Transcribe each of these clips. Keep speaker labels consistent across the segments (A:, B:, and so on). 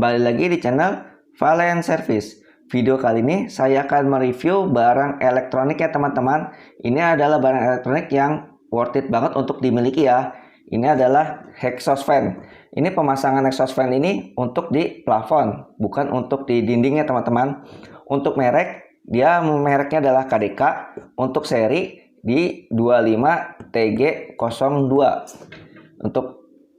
A: Kembali lagi di channel Valen Service. Video kali ini saya akan mereview barang elektronik ya teman-teman. Ini adalah barang elektronik yang worth it banget untuk dimiliki ya. Ini adalah exhaust fan. Ini pemasangan exhaust fan ini untuk di plafon, bukan untuk di dindingnya teman-teman. Untuk merek, mereknya adalah KDK. Untuk seri di 25TG02. Untuk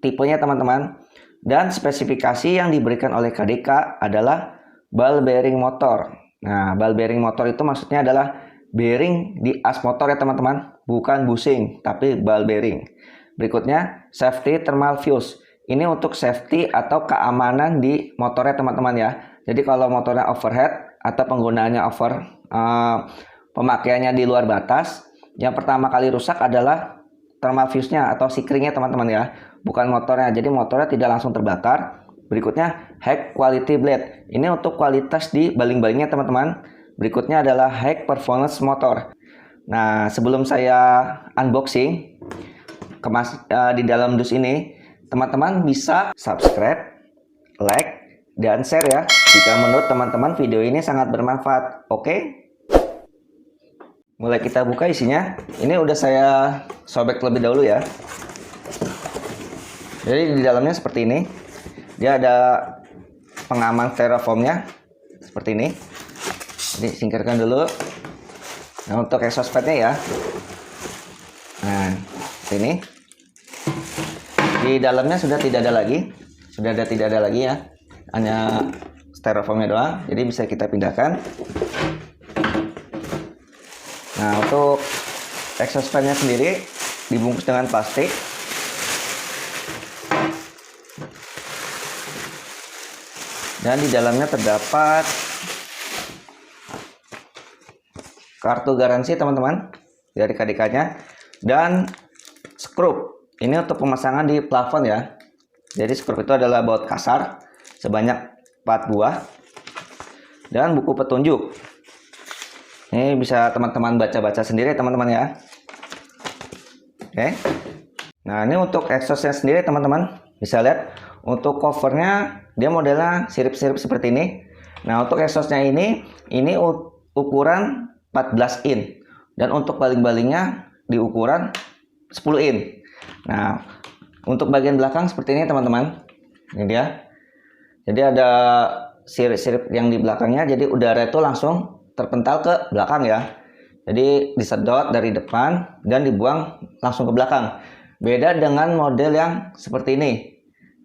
A: tipenya teman-teman. Dan spesifikasi yang diberikan oleh KDK adalah ball bearing motor. Nah, ball bearing motor itu maksudnya adalah bearing di as motor ya teman-teman, bukan bushing, tapi ball bearing. Berikutnya, safety thermal fuse. Ini untuk safety atau keamanan di motornya teman-teman ya. Jadi kalau motornya overhead atau penggunaannya pemakaiannya di luar batas, yang pertama kali rusak adalah thermal fuse-nya atau sikringnya teman-teman ya, bukan motornya. Jadi motornya tidak langsung terbakar. Berikutnya high quality blade. Ini untuk kualitas di baling-balingnya teman-teman. Berikutnya adalah high performance motor. Nah, sebelum saya unboxing di dalam dus ini, teman-teman bisa subscribe, like, dan share ya jika menurut teman-teman video ini sangat bermanfaat. Oke? Mulai kita buka isinya. Ini udah saya sobek terlebih dahulu ya. Jadi di dalamnya seperti ini. Dia ada pengaman styrofoamnya seperti ini. Jadi singkirkan dulu. Nah, untuk exhaust fan-nya ya. Nah, seperti ini. Di dalamnya sudah tidak ada lagi. Tidak ada lagi ya. Hanya styrofoamnya doang. Jadi bisa kita pindahkan. Nah, untuk exhaust fan-nya sendiri dibungkus dengan plastik. Dan di dalamnya terdapat kartu garansi teman-teman dari KDK-nya dan skrup. Ini untuk pemasangan di plafon ya. Jadi skrup itu adalah baut kasar sebanyak 4 buah dan buku petunjuk. Ini bisa teman-teman baca-baca sendiri teman-teman ya. Oke. Nah, ini untuk exhaustnya sendiri teman-teman. Bisa lihat untuk covernya dia modelnya sirip-sirip seperti ini. Nah, untuk exhaustnya ini ukuran 14 in. Dan untuk baling-balingnya di ukuran 10 in. Nah, untuk bagian belakang seperti ini teman-teman. Ini dia. Jadi ada sirip-sirip yang di belakangnya. Jadi udara itu langsung terpental ke belakang ya. Jadi disedot dari depan dan dibuang langsung ke belakang. Beda dengan model yang seperti ini.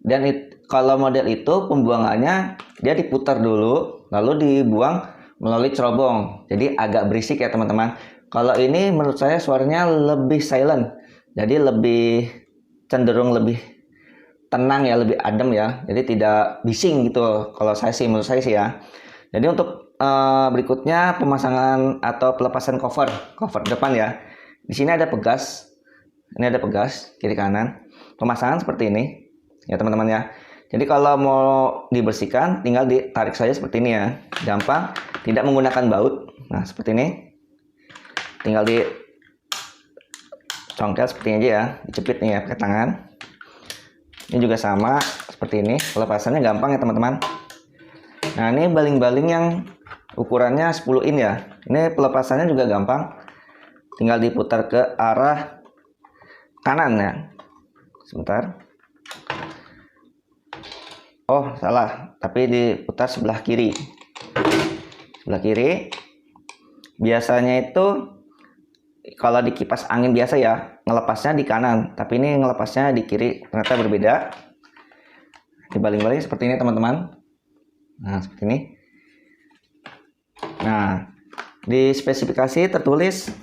A: Dan kalau model itu pembuangannya dia diputar dulu lalu dibuang melalui cerobong. Jadi agak berisik ya teman-teman. Kalau ini menurut saya suaranya lebih silent. Jadi lebih cenderung lebih tenang ya, lebih adem ya. Jadi tidak bising gitu. Kalau saya sih menurut saya sih ya. Jadi untuk berikutnya pemasangan atau pelepasan cover depan ya. Di sini ada pegas. Ini ada pegas kiri kanan. Pemasangan seperti ini ya teman-teman ya. Jadi kalau mau dibersihkan tinggal ditarik saja seperti ini ya. Gampang, tidak menggunakan baut. Nah, seperti ini. Tinggal dicongkel seperti ini aja ya. Dicepit nih ya pakai tangan. Ini juga sama seperti ini. Pelepasannya gampang ya teman-teman. Nah, ini baling-baling yang ukurannya 10 in ya. Ini pelepasannya juga gampang. Tinggal diputar ke arah kanan ya. Sebentar. Oh, salah. Tapi diputar sebelah kiri. Sebelah kiri. Biasanya itu kalau di kipas angin biasa ya, ngelepasnya di kanan. Tapi ini ngelepasnya di kiri. Ternyata berbeda. Di baling-baling seperti ini teman-teman. Nah, seperti ini. Nah, di spesifikasi tertulis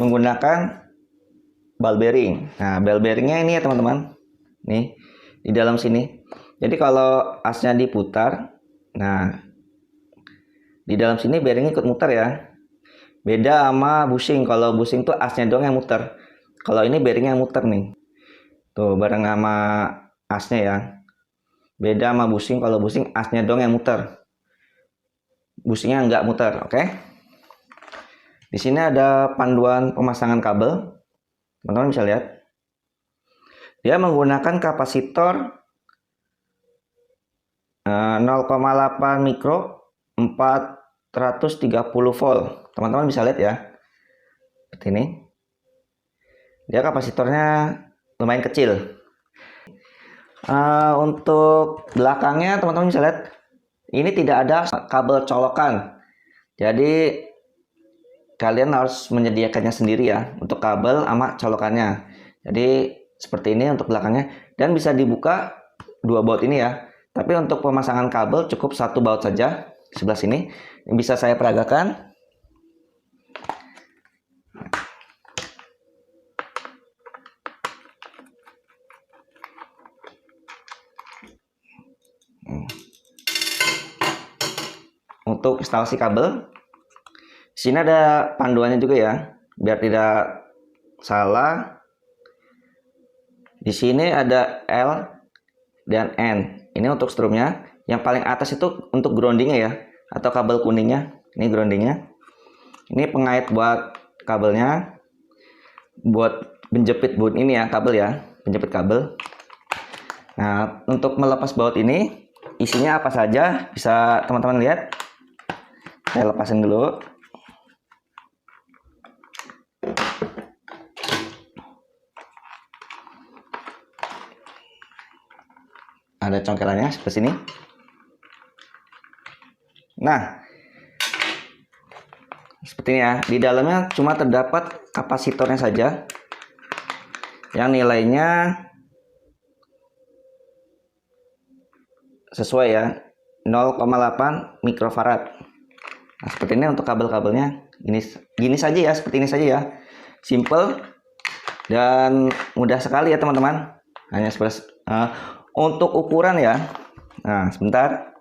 A: menggunakan ball bearing. Nah, ball bearingnya ini ya teman-teman. Nih, di dalam sini. Jadi kalau asnya diputar, nah, di dalam sini bearingnya ikut muter ya. Beda sama bushing. Kalau bushing tuh asnya doang yang muter. Kalau ini bearingnya yang muter nih. Tuh, bareng sama asnya ya. Beda sama bushing. Kalau bushing asnya doang yang muter. Bushingnya nggak muter, oke? Di sini ada panduan pemasangan kabel. Teman-teman bisa lihat. Dia menggunakan kapasitor 0,8 mikro 430 volt. Teman-teman bisa lihat ya, seperti ini. Dia kapasitornya lumayan kecil. Untuk belakangnya teman-teman bisa lihat, ini tidak ada kabel colokan. Jadi kalian harus menyediakannya sendiri ya untuk kabel sama colokannya. Jadi seperti ini untuk belakangnya, dan bisa dibuka dua baut ini ya. Tapi untuk pemasangan kabel cukup satu baut saja sebelah sini. Yang bisa saya peragakan. Untuk instalasi kabel, di sini ada panduannya juga ya, biar tidak salah. Di sini ada L dan N. Ini untuk strumnya. Yang paling atas itu untuk groundingnya ya, atau kabel kuningnya. Ini groundingnya. Ini pengait buat kabelnya, buat menjepit baut ini ya, kabel ya, penjepit kabel. Nah, untuk melepas baut ini, isinya apa saja bisa teman-teman lihat. Saya lepasin dulu. Ada congkelannya seperti sini. Nah, seperti ini ya. Di dalamnya cuma terdapat kapasitornya saja, yang nilainya sesuai ya, 0,8 mikrofarad. Nah, seperti ini untuk kabel-kabelnya. Gini saja ya, seperti ini saja ya. Simple dan mudah sekali ya teman-teman. Hanya seperti untuk ukuran ya. Nah, sebentar.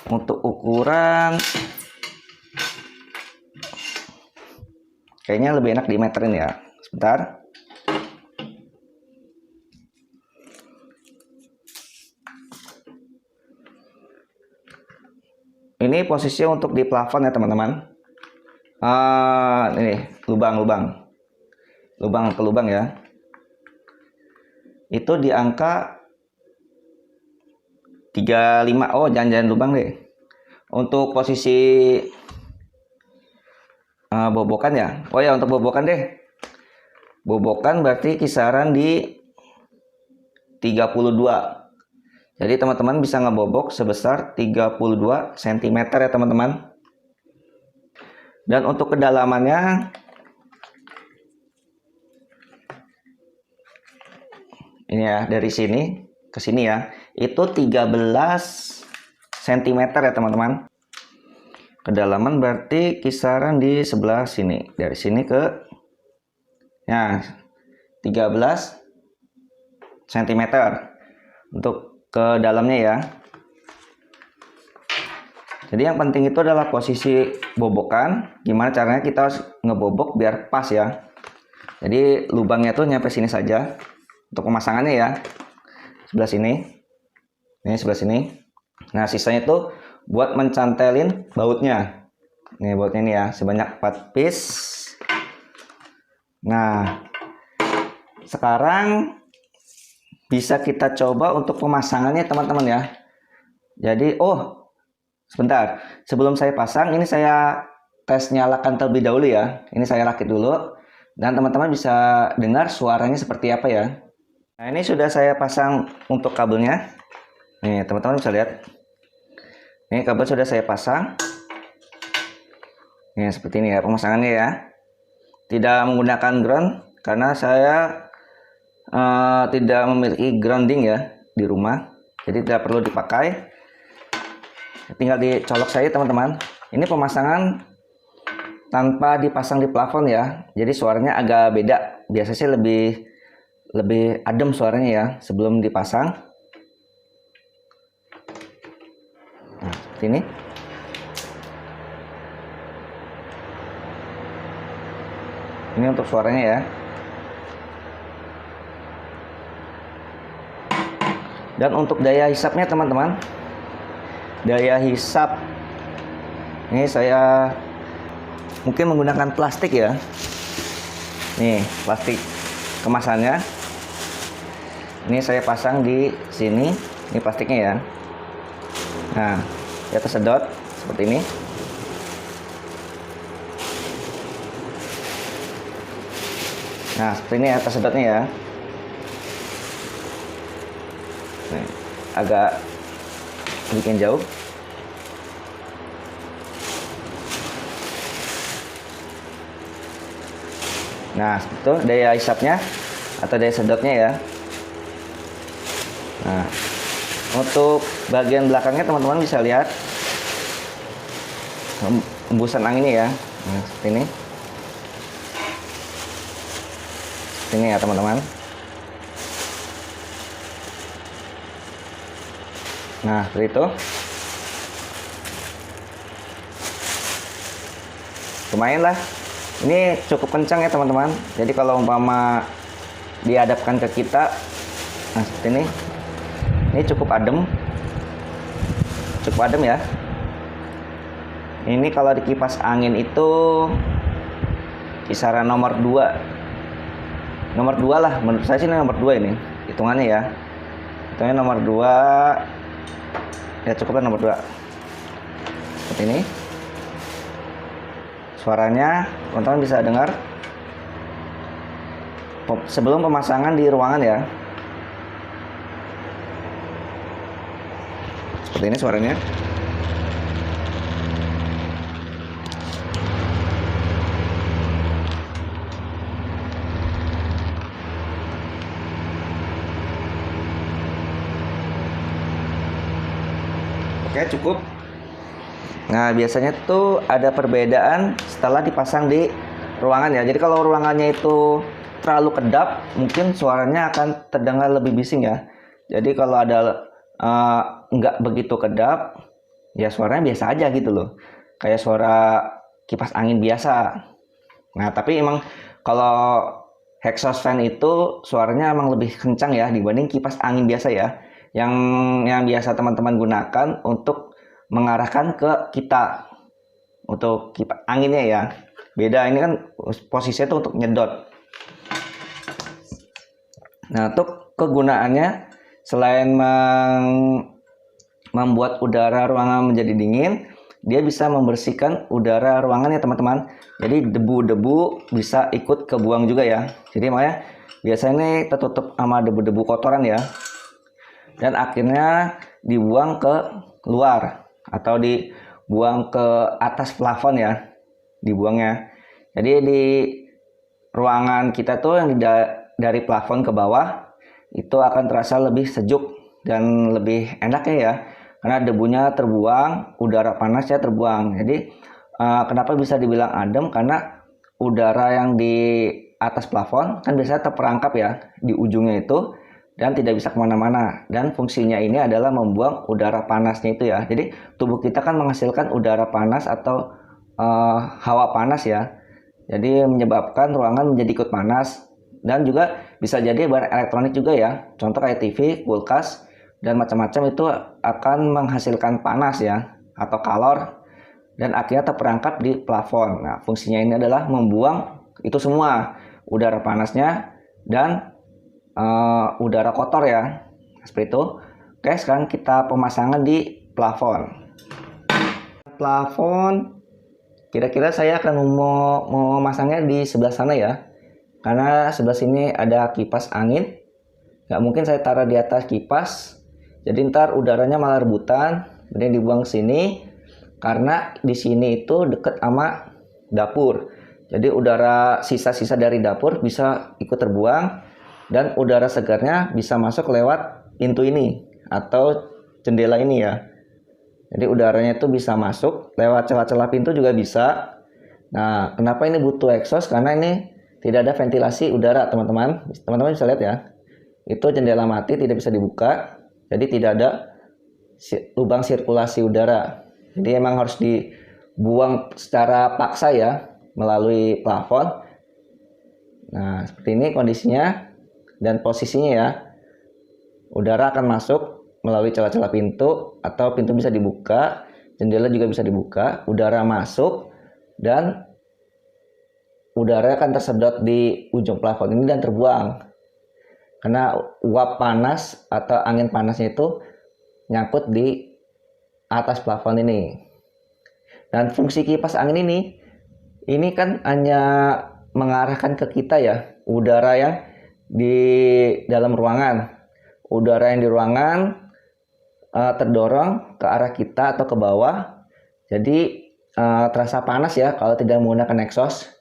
A: Untuk ukuran kayaknya lebih enak dimeterin ya. Sebentar. Ini posisinya untuk di plafon ya teman-teman. Ini lubang ke lubang ya. Itu di angka 35. Oh, jangan lubang deh. Untuk posisi bobokan ya. Oh ya, untuk bobokan deh. Bobokan berarti kisaran di 32. Jadi teman-teman bisa ngebobok sebesar 32 cm ya teman-teman. Dan untuk kedalamannya, ini ya, dari sini ke sini ya, itu 13 cm ya teman-teman. Kedalaman berarti kisaran di sebelah sini, dari sini ke ya 13 cm untuk ke dalamnya ya. Jadi yang penting itu adalah posisi bobokan. Gimana caranya kita harus ngebobok biar pas ya. Jadi lubangnya tuh nyampe sini saja. Untuk pemasangannya ya, sebelah sini. Ini sebelah sini. Nah, sisanya tuh buat mencantelin bautnya. Nih bautnya ini ya, sebanyak 4 piece. Nah, sekarang bisa kita coba untuk pemasangannya teman-teman ya. Jadi, sebentar. Sebelum saya pasang, ini saya tes nyalakan terlebih dahulu ya. Ini saya rakit dulu. Dan teman-teman bisa dengar suaranya seperti apa ya. Nah, ini sudah saya pasang untuk kabelnya. Nih, teman-teman bisa lihat. Ini kabel sudah saya pasang. Nih, seperti ini ya pemasangannya ya. Tidak menggunakan ground karena saya tidak memiliki grounding ya di rumah, jadi tidak perlu dipakai, tinggal dicolok saja teman-teman. Ini pemasangan tanpa dipasang di plafon ya, jadi suaranya agak beda. Biasanya sih lebih adem suaranya ya sebelum dipasang. Nah, seperti ini. Ini untuk suaranya ya. Dan untuk daya hisapnya teman-teman, daya hisap ini saya mungkin menggunakan plastik ya. Nih plastik kemasannya. Ini saya pasang di sini. Ini plastiknya ya. Nah, dia tersedot seperti ini. Nah, seperti ini ya tersedotnya ya. Nah, agak bikin jauh. Nah, itu daya hisapnya atau daya sedotnya ya. Nah, untuk bagian belakangnya teman-teman bisa lihat hembusan anginnya ya. Nah, seperti ini. Seperti ini ya teman-teman. Nah, seperti itu. Lumayan lah. Ini cukup kencang ya teman-teman. Jadi kalau umpama dihadapkan ke kita, nah seperti ini. Ini cukup adem. Cukup adem ya. Ini kalau di kipas angin itu kisaran nomor 2. Nomor 2 lah, menurut saya sih nomor 2 ini. Hitungannya ya. Hitungannya nomor 2. Ya cukup kan nomor 2. Seperti ini. Suaranya teman-teman bisa dengar sebelum pemasangan di ruangan ya. Seperti ini suaranya. Oke, cukup. Nah, biasanya tuh ada perbedaan setelah dipasang di ruangan ya. Jadi kalau ruangannya itu terlalu kedap, mungkin suaranya akan terdengar lebih bising ya. Jadi kalau ada nggak begitu kedap, ya suaranya biasa aja gitu loh. Kayak suara kipas angin biasa. Nah, tapi emang kalau exhaust fan itu suaranya emang lebih kencang ya dibanding kipas angin biasa ya. Yang biasa teman-teman gunakan untuk mengarahkan ke kita untuk kipas anginnya ya. Beda, ini kan posisinya tuh untuk nyedot. Nah, untuk kegunaannya selain membuat udara ruangan menjadi dingin, dia bisa membersihkan udara ruangan ya teman-teman. Jadi debu-debu bisa ikut kebuang juga ya. Jadi makanya biasanya ini tertutup sama debu-debu kotoran ya. Dan akhirnya dibuang ke luar atau dibuang ke atas plafon ya, dibuangnya. Jadi di ruangan kita tuh yang dari plafon ke bawah itu akan terasa lebih sejuk dan lebih enak ya, karena debunya terbuang, udara panasnya terbuang. Jadi kenapa bisa dibilang adem, karena udara yang di atas plafon kan biasanya terperangkap ya di ujungnya itu dan tidak bisa kemana-mana, dan fungsinya ini adalah membuang udara panasnya itu ya. Jadi tubuh kita kan menghasilkan udara panas atau hawa panas ya, jadi menyebabkan ruangan menjadi ikut panas. Dan juga bisa jadi barang elektronik juga ya, contoh kayak TV, kulkas, dan macam-macam itu akan menghasilkan panas ya atau kalor, dan akhirnya terperangkap di plafon. Nah, fungsinya ini adalah membuang itu semua udara panasnya dan udara kotor ya, seperti itu. Oke, sekarang kita pemasangan di plafon. Kira-kira saya akan mau memasangnya di sebelah sana ya, karena sebelah sini ada kipas angin. Nggak mungkin saya taruh di atas kipas, jadi ntar udaranya malah rebutan, kemudian dibuang ke sini. Karena di sini itu deket sama dapur, jadi udara sisa-sisa dari dapur bisa ikut terbuang, dan udara segarnya bisa masuk lewat pintu ini atau jendela ini ya. Jadi udaranya itu bisa masuk lewat celah-celah pintu juga bisa. Nah, kenapa ini butuh exhaust? Karena ini tidak ada ventilasi udara, teman-teman. Teman-teman bisa lihat ya. Itu jendela mati, tidak bisa dibuka. Jadi tidak ada lubang sirkulasi udara. Jadi emang harus dibuang secara paksa ya melalui plafon. Nah, seperti ini kondisinya dan posisinya ya. Udara akan masuk melalui celah-celah pintu atau pintu bisa dibuka, jendela juga bisa dibuka, udara masuk dan udara akan tersedot di ujung plafon ini dan terbuang. Karena uap panas atau angin panasnya itu nyangkut di atas plafon ini. Dan fungsi kipas angin ini kan hanya mengarahkan ke kita ya, udara yang di dalam ruangan. Udara yang di ruangan terdorong ke arah kita atau ke bawah. Jadi terasa panas ya kalau tidak menggunakan exhaust.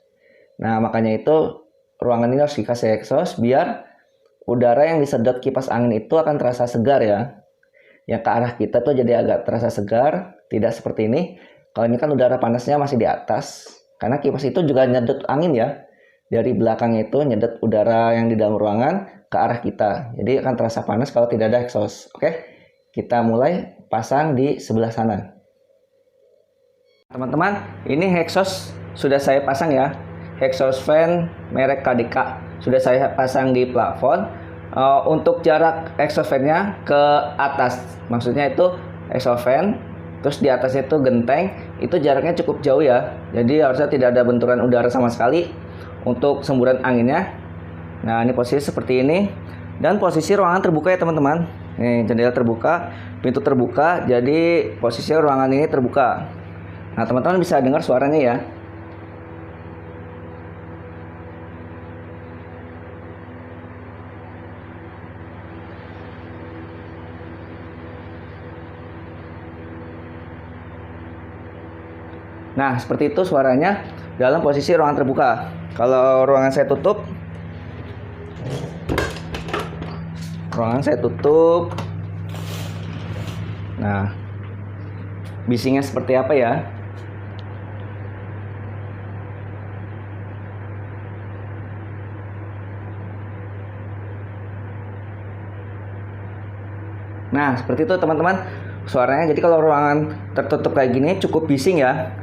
A: Nah, makanya itu ruangan ini harus dikasih exhaust biar udara yang disedot kipas angin itu akan terasa segar ya. Yang ke arah kita tuh jadi agak terasa segar, tidak seperti ini. Kalau ini kan udara panasnya masih di atas. Karena kipas itu juga nyedot angin ya. Dari belakang itu nyedot udara yang di dalam ruangan ke arah kita. Jadi akan terasa panas kalau tidak ada exhaust. Oke, kita mulai pasang di sebelah sana. Teman-teman, ini exhaust sudah saya pasang ya. Exhaust fan merek KDK sudah saya pasang di plafon. Untuk jarak exhaust fan-nya ke atas, maksudnya itu exhaust fan, terus di atasnya itu genteng, itu jaraknya cukup jauh ya. Jadi harusnya tidak ada benturan udara sama sekali untuk semburan anginnya. Nah, ini posisi seperti ini. Dan posisi ruangan terbuka ya teman-teman. Nih, jendela terbuka, pintu terbuka, jadi posisi ruangan ini terbuka. Nah, teman-teman bisa dengar suaranya ya. Nah, seperti itu suaranya dalam posisi ruangan terbuka. Kalau ruangan saya tutup, nah, bisingnya seperti apa ya? Nah, seperti itu teman-teman suaranya. Jadi kalau ruangan tertutup kayak gini cukup bising ya.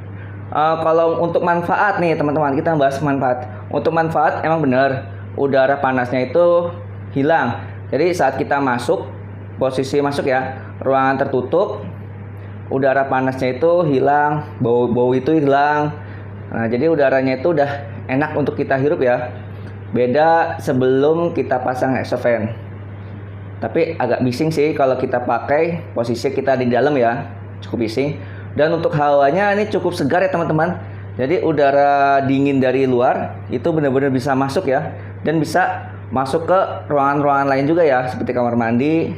A: Kalau untuk manfaat nih teman-teman, kita bahas manfaat. Untuk manfaat emang bener udara panasnya itu hilang. Jadi saat kita masuk, posisi masuk ya, ruangan tertutup, udara panasnya itu hilang, bau-bau itu hilang. Nah, jadi udaranya itu udah enak untuk kita hirup ya. Beda sebelum kita pasang exhaust fan. Tapi agak bising sih kalau kita pakai posisi kita di dalam ya, cukup bising. Dan untuk hawanya ini cukup segar ya teman-teman. Jadi udara dingin dari luar itu benar-benar bisa masuk ya. Dan bisa masuk ke ruangan-ruangan lain juga ya. Seperti kamar mandi,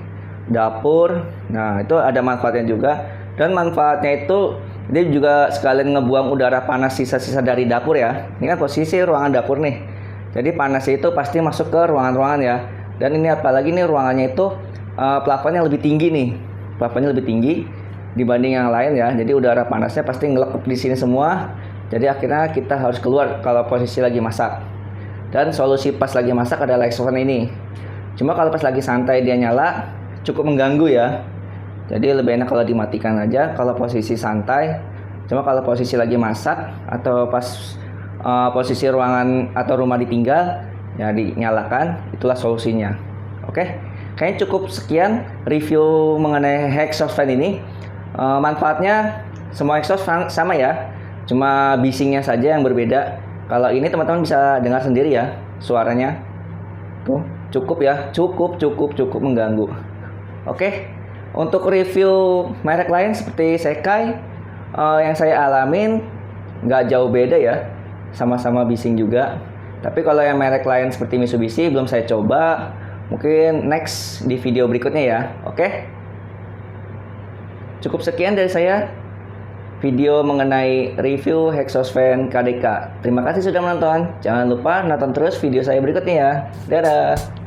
A: dapur. Nah, itu ada manfaatnya juga. Dan manfaatnya itu dia juga sekalian ngebuang udara panas sisa-sisa dari dapur ya. Ini kan posisi ruangan dapur nih. Jadi panasnya itu pasti masuk ke ruangan-ruangan ya. Dan ini apalagi nih ruangannya itu plafonnya lebih tinggi nih. Plafonnya lebih tinggi dibanding yang lain ya. Jadi udara panasnya pasti ngelekep di sini semua. Jadi akhirnya kita harus keluar kalau posisi lagi masak. Dan solusi pas lagi masak adalah exhaust fan ini. Cuma kalau pas lagi santai dia nyala cukup mengganggu ya. Jadi lebih enak kalau dimatikan aja kalau posisi santai. Cuma kalau posisi lagi masak atau pas posisi ruangan atau rumah ditinggal ya dinyalakan, itulah solusinya. Oke. Kayaknya cukup sekian review mengenai exhaust fan ini. Manfaatnya semua exhaust fan sama ya, cuma bisingnya saja yang berbeda. Kalau ini teman-teman bisa dengar sendiri ya suaranya. Tuh, cukup ya, cukup mengganggu. Oke. Untuk review merek lain seperti Sekai yang saya alamin nggak jauh beda ya, sama-sama bising juga. Tapi kalau yang merek lain seperti Mitsubishi belum saya coba. Mungkin next di video berikutnya ya. Oke. Cukup sekian dari saya video mengenai review exhaust fan KDK. Terima kasih sudah menonton. Jangan lupa nonton terus video saya berikutnya ya. Dadah.